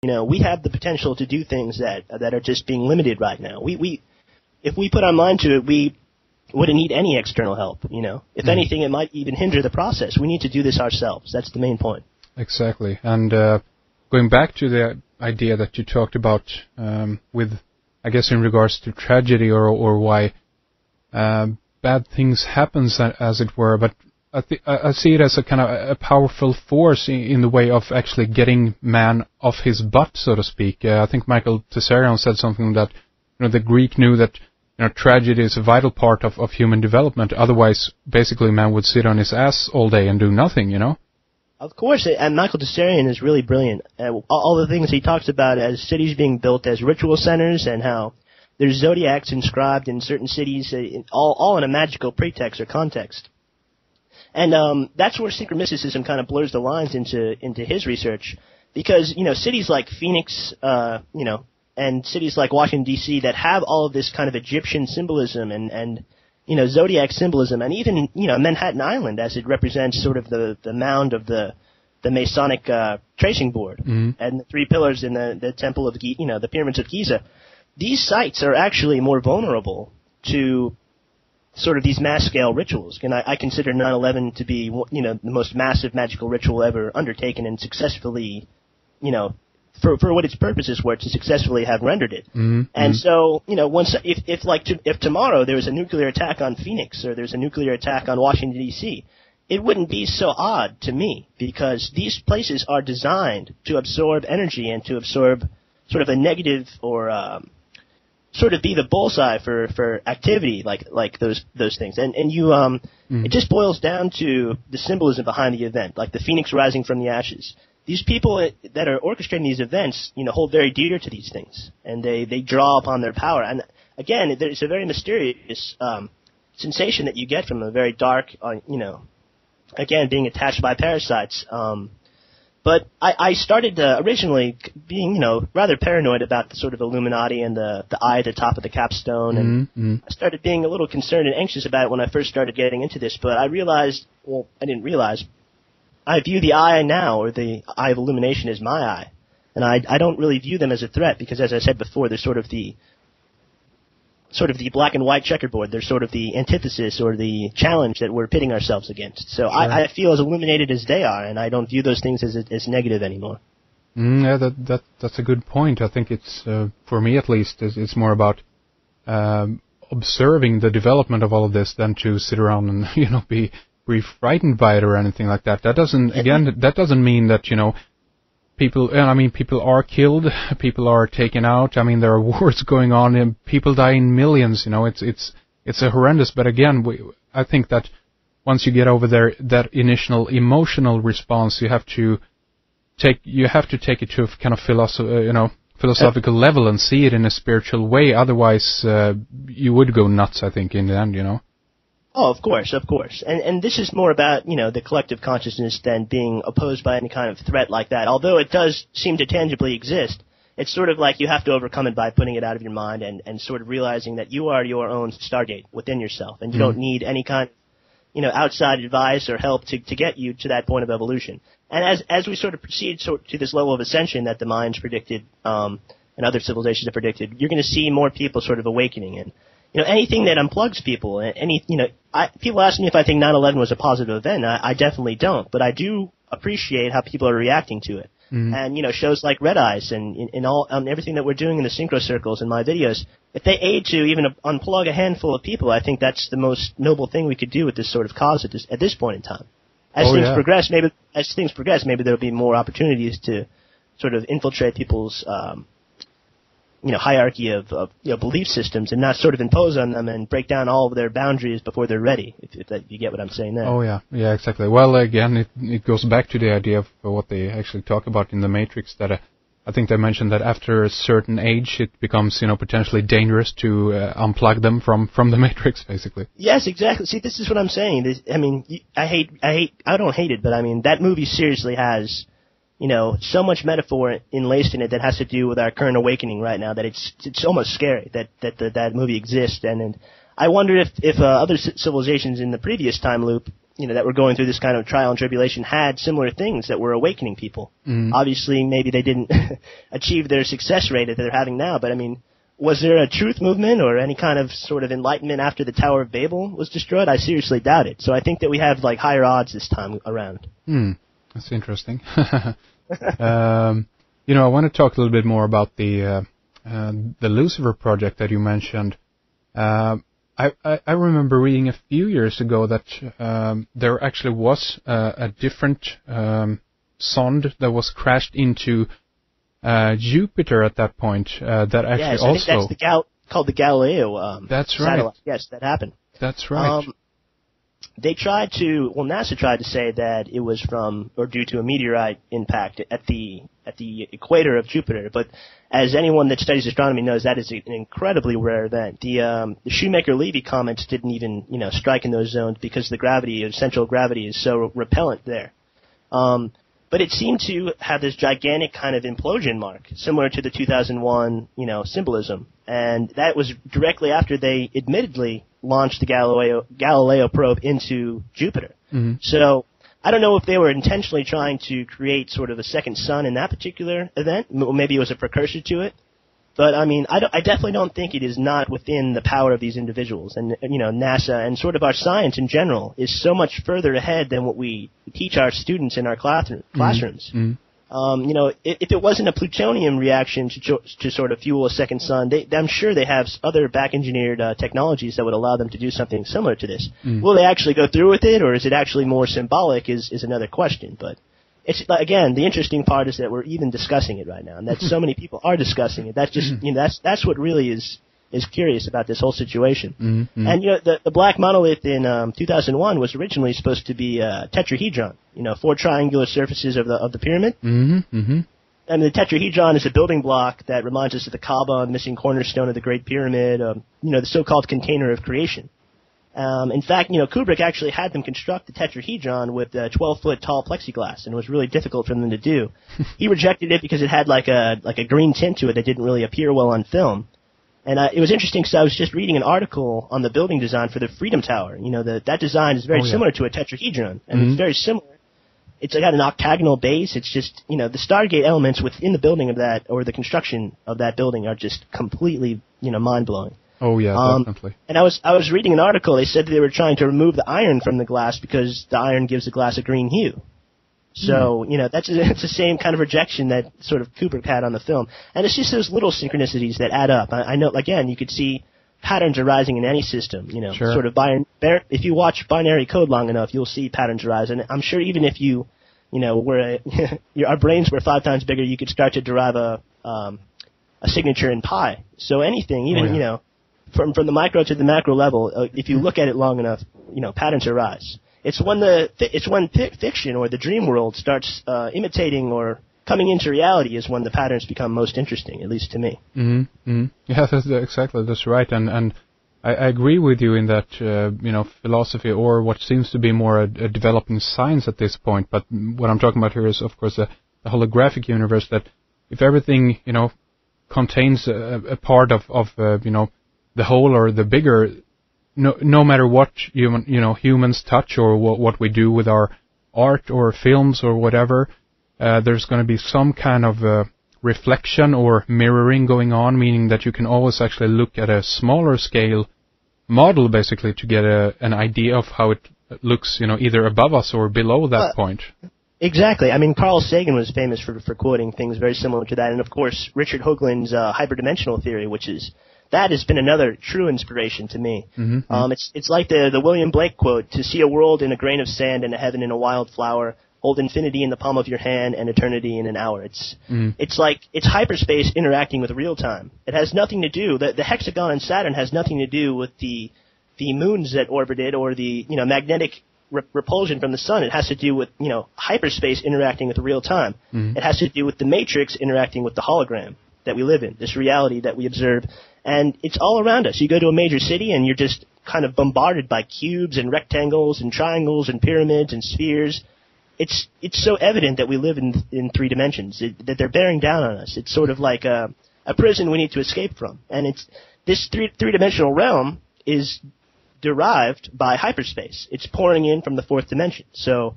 we have the potential to do things that are just being limited right now. If we put our mind to it, we wouldn't need any external help, If anything, it might even hinder the process. We need to do this ourselves. That's the main point. Exactly. And going back to the idea that you talked about with, I guess, in regards to tragedy or why bad things happens, as it were, but I see it as a kind of a powerful force in the way of actually getting man off his butt, so to speak. I think Michael Tessarion said something that the Greek knew that tragedy is a vital part of human development. Otherwise, basically, man would sit on his ass all day and do nothing. Of course, and Michael Tessarion is really brilliant. All the things he talks about as cities being built as ritual centers, and how there's zodiacs inscribed in certain cities, all in a magical pretext or context. And that's where synchromysticism kind of blurs the lines into his research, because cities like Phoenix, and cities like Washington D.C. that have all of this kind of Egyptian symbolism and zodiac symbolism, and even Manhattan Island, as it represents sort of the mound of the Masonic tracing board, and the three pillars in the temple of the pyramids of Giza. These sites are actually more vulnerable to sort of these mass-scale rituals. And I consider 9/11 to be, the most massive magical ritual ever undertaken and successfully, for what its purposes were, to successfully have rendered it. And so, if tomorrow there was a nuclear attack on Phoenix or there's a nuclear attack on Washington, D.C., it wouldn't be so odd to me, because these places are designed to absorb energy and to absorb sort of a negative or sort of be the bullseye for activity like those things. And it just boils down to the symbolism behind the event, like the phoenix rising from the ashes. These people that are orchestrating these events, hold very dear to these things, and they draw upon their power. And again, it's a very mysterious sensation that you get from a very dark, again, being attached by parasites. But I started originally being, rather paranoid about the sort of Illuminati and the eye at the top of the capstone, and I started being a little concerned and anxious about it when I first started getting into this. But I realized, I didn't realize, I view the eye now, or the eye of illumination, as my eye, and I don't really view them as a threat, because, as I said before, they're sort of the black and white checkerboard. They're sort of the antithesis or the challenge that we're pitting ourselves against. So sure. I feel as illuminated as they are, and I don't view those things as negative anymore. Yeah, that's a good point. I think it's, for me at least, it's more about observing the development of all of this than to sit around and, be frightened by it or anything like that. That doesn't mean that, people are killed, people are taken out. There are wars going on, and people die in millions. It's a horrendous. But again, I think that once you get over there, that initial emotional response, you have to take it to a kind of philosophical level and see it in a spiritual way. Otherwise, you would go nuts, I think, in the end. Oh, of course. And this is more about, the collective consciousness than being opposed by any kind of threat like that. Although it does seem to tangibly exist, it's sort of like you have to overcome it by putting it out of your mind and sort of realizing that you are your own Stargate within yourself, and you don't need any kind of, outside advice or help to get you to that point of evolution. And as we sort of proceed to this level of ascension that the Mayans predicted, and other civilizations have predicted, you're going to see more people sort of awakening. And anything that unplugs people, people ask me if I think 9/11 was a positive event. I definitely don't, but I do appreciate how people are reacting to it. And shows like Red Eyes and all everything that we're doing in the synchro circles in my videos, if they aid to even unplug a handful of people, I think that's the most noble thing we could do with this sort of cause at this point in time. As things progress, maybe there'll be more opportunities to sort of infiltrate people's hierarchy of belief systems and not sort of impose on them and break down all of their boundaries before they're ready, if you get what I'm saying there. Oh, yeah, exactly. Well, again, it goes back to the idea of what they actually talk about in the Matrix, that I think they mentioned that after a certain age it becomes, potentially dangerous to unplug them from the Matrix, basically. Yes, exactly. See, this is what I'm saying. I don't hate it, but that movie seriously has so much metaphor enlaced in it that has to do with our current awakening right now that it's almost scary that movie exists. And I wonder if other civilizations in the previous time loop, that were going through this kind of trial and tribulation had similar things that were awakening people. Obviously, maybe they didn't achieve their success rate that they're having now, but I mean, was there a truth movement or any kind of sort of enlightenment after the Tower of Babel was destroyed? I seriously doubt it. So I think that we have like higher odds this time around. That's interesting. I want to talk a little bit more about the Lucifer project that you mentioned. I remember reading a few years ago that there actually was a different sonde that was crashed into Jupiter at that point. That actually I think that's called the Galileo that's satellite. Right. Yes, that happened. That's right. NASA tried to say that it was due to a meteorite impact at the equator of Jupiter, but as anyone that studies astronomy knows, that is an incredibly rare event. The Shoemaker-Levy comets didn't even, strike in those zones because the central gravity is so repellent there. But it seemed to have this gigantic kind of implosion mark, similar to the 2001, symbolism. And that was directly after they admittedly launched the Galileo probe into Jupiter. So I don't know if they were intentionally trying to create sort of a second sun in that particular event. Maybe it was a precursor to it. But, I mean, I definitely don't think it is not within the power of these individuals. And, NASA and sort of our science in general is so much further ahead than what we teach our students in our classrooms. If it wasn't a plutonium reaction to sort of fuel a second sun, I'm sure they have other back-engineered technologies that would allow them to do something similar to this. Will they actually go through with it, or is it actually more symbolic is another question. But it's, again, the interesting part is that we're even discussing it right now, and that so many people are discussing it. That's just, that's what really is curious about this whole situation. And, the black monolith in 2001 was originally supposed to be a tetrahedron, 4 triangular surfaces of the pyramid. And the tetrahedron is a building block that reminds us of the Kaaba, the missing cornerstone of the Great Pyramid, the so-called container of creation. In fact, Kubrick actually had them construct the tetrahedron with 12-foot tall plexiglass, and it was really difficult for them to do. He rejected it because it had like a green tint to it that didn't really appear well on film. And it was interesting because I was just reading an article on the building design for the Freedom Tower. That design is very similar to a tetrahedron, and it's very similar. It's got an octagonal base. It's just, the Stargate elements within the building of that, or the construction of that building, are just completely, mind-blowing. Oh yeah, definitely. And I was reading an article. They said they were trying to remove the iron from the glass because the iron gives the glass a green hue. So, it's the same kind of rejection that sort of Kubrick had on the film. And it's just those little synchronicities that add up. I know, again, you could see patterns arising in any system, Sure. Sort of if you watch binary code long enough, you'll see patterns arise. And I'm sure even if you, our brains were 5 times bigger, you could start to derive a signature in pi. So anything, even, from the micro to the macro level, if you look at it long enough, patterns arise. It's when fiction or the dream world starts imitating or coming into reality is when the patterns become most interesting, at least to me. Yeah, that's right. And I agree with you in that, philosophy, or what seems to be more a developing science at this point. But what I'm talking about here is, of course, the holographic universe, that if everything, contains a part of the whole or the bigger, no matter what humans touch or what we do with our art or films or whatever, there's going to be some kind of reflection or mirroring going on, meaning that you can always actually look at a smaller scale model basically to get an idea of how it looks, either above us or below that point. Exactly. I mean, Carl Sagan was famous for quoting things very similar to that, and of course Richard Hoagland's hyperdimensional theory, that has been another true inspiration to me. It's like the William Blake quote: "To see a world in a grain of sand and a heaven in a wild flower, hold infinity in the palm of your hand and eternity in an hour." It's like it's hyperspace interacting with real time. It has nothing to do. The hexagon in Saturn has nothing to do with the moons that orbit it or the magnetic repulsion from the sun. It has to do with hyperspace interacting with real time. It has to do with the matrix interacting with the hologram that we live in, this reality that we observe. And it's all around us. You go to a major city and you're just kind of bombarded by cubes and rectangles and triangles and pyramids and spheres. It's so evident that we live in 3 dimensions, that they're bearing down on us. It's sort of like a prison we need to escape from. And it's this three-dimensional realm is derived by hyperspace. It's pouring in from the fourth dimension. So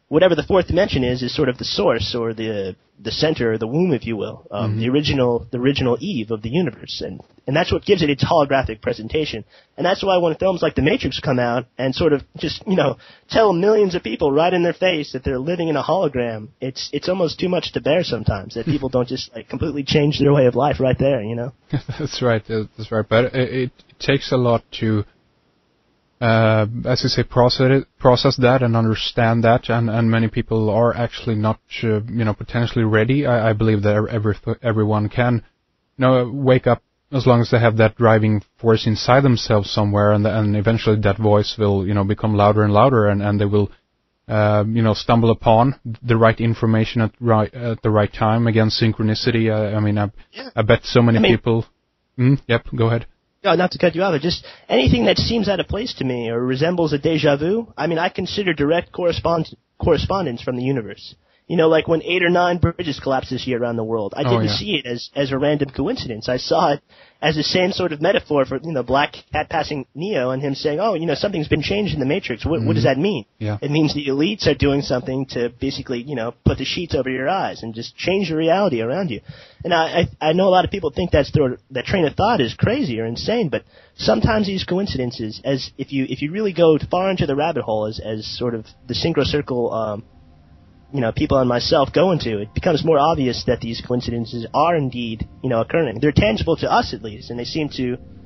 whatever the fourth dimension is sort of the source or the center or the womb, if you will, the original Eve of the universe. And that's what gives it its holographic presentation. And that's why when films like The Matrix come out and sort of just, tell millions of people right in their face that they're living in a hologram, it's almost too much to bear sometimes, that people don't just completely change their way of life right there, That's right. But it takes a lot to, as you say, process that and understand that, and many people are actually not, potentially ready. I believe that everyone can, wake up as long as they have that driving force inside themselves somewhere, and eventually that voice will, become louder and louder, and they will, stumble upon the right information at the right time. Again, synchronicity. I bet so many people. Yep, go ahead. No, not to cut you off, but just anything that seems out of place to me or resembles a déjà vu, I consider direct correspondence from the universe. Like when 8 or 9 bridges collapsed this year around the world. I didn't see it as a random coincidence. I saw it as the same sort of metaphor for, Black Cat passing Neo and him saying, something's been changed in the Matrix. What does that mean? Yeah. It means the elites are doing something to basically, put the sheets over your eyes and just change the reality around you. And I know a lot of people think that train of thought is crazy or insane, but sometimes these coincidences, as if you really go far into the rabbit hole as sort of the synchro circle, people and myself go into, it becomes more obvious that these coincidences are indeed, occurring. They're tangible to us at least, and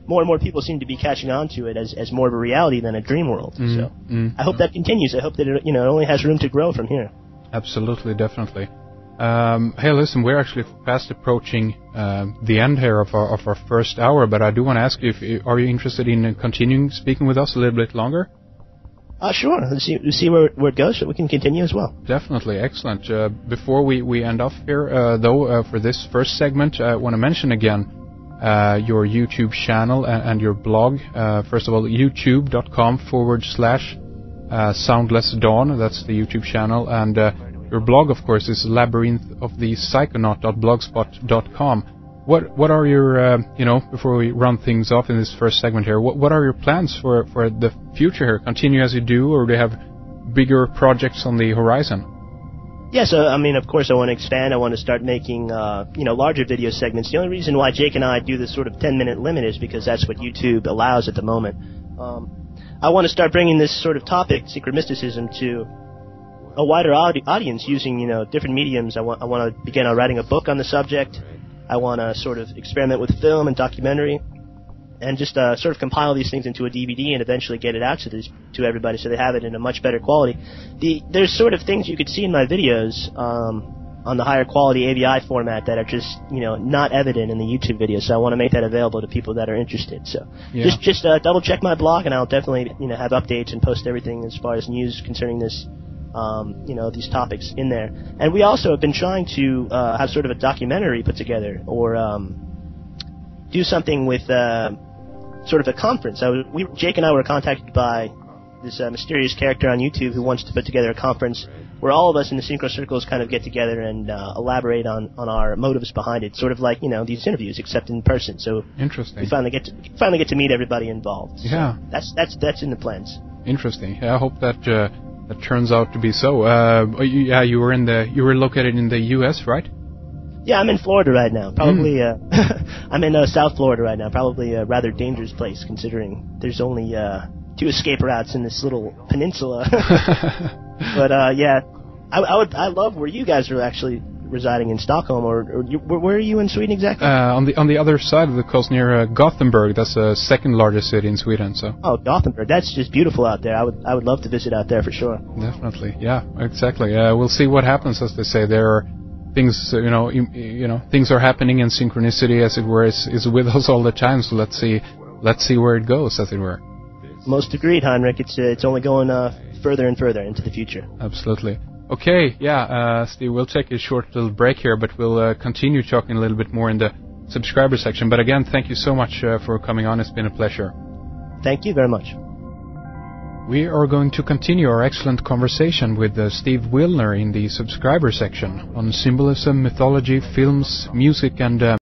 more and more people seem to be catching on to it as more of a reality than a dream world. I hope that continues. I hope that it, only has room to grow from here. Absolutely, definitely. Hey, listen, we're actually fast approaching the end here of our first hour, but I do want to ask you, are you interested in continuing speaking with us a little bit longer? Sure. Let's see where it goes, so we can continue as well. Definitely. Excellent. Before we end off here, though, for this first segment, I want to mention again your YouTube channel and your blog. First of all, youtube.com/SoundlessDawn. That's the YouTube channel. And your blog, of course, is Labyrinth of the Psychonaut.blogspot.com. What are your, before we run things off in this first segment here, what are your plans for the future here? Continue as you do, or do you have bigger projects on the horizon? Yeah, so, of course I want to expand. I want to start making, larger video segments. The only reason why Jake and I do this sort of 10-minute limit is because that's what YouTube allows at the moment. I want to start bringing this sort of topic, secret mysticism, to a wider audience using, different mediums. I want to begin writing a book on the subject. I want to sort of experiment with film and documentary, and just sort of compile these things into a DVD and eventually get it out to everybody so they have it in a much better quality. There's sort of things you could see in my videos on the higher quality AVI format that are just not evident in the YouTube videos. So I want to make that available to people that are interested. So just double check my blog, and I'll definitely have updates and post everything as far as news concerning this. These topics in there. And we also have been trying to have sort of a documentary put together, or do something with sort of a conference. Jake and I were contacted by this mysterious character on YouTube who wants to put together a conference where all of us in the Synchro Circles kind of get together and elaborate on our motives behind it, sort of like, these interviews, except in person. So interesting. We finally get to meet everybody involved. Yeah. So that's in the plans. Interesting. Yeah, I hope that that turns out to be so. You were located in the U.S., right? Yeah, I'm in Florida right now. Probably, I'm in South Florida right now. Probably a rather dangerous place, considering there's only 2 escape routes in this little peninsula. But I love where you guys are actually residing in Stockholm, or where are you in Sweden exactly? On the other side of the coast, near Gothenburg. That's the second largest city in Sweden. So. Oh, Gothenburg! That's just beautiful out there. I would love to visit out there for sure. Definitely, yeah, exactly. We'll see what happens, as they say. There are things, things are happening, and synchronicity, as it were, is with us all the time. So let's see where it goes, as it were. Most agreed, Heinrich. It's only going further and further into the future. Absolutely. Okay, Steve, we'll take a short little break here, but we'll continue talking a little bit more in the subscriber section. But again, thank you so much for coming on. It's been a pleasure. Thank you very much. We are going to continue our excellent conversation with Steve Willner in the subscriber section on symbolism, mythology, films, music, and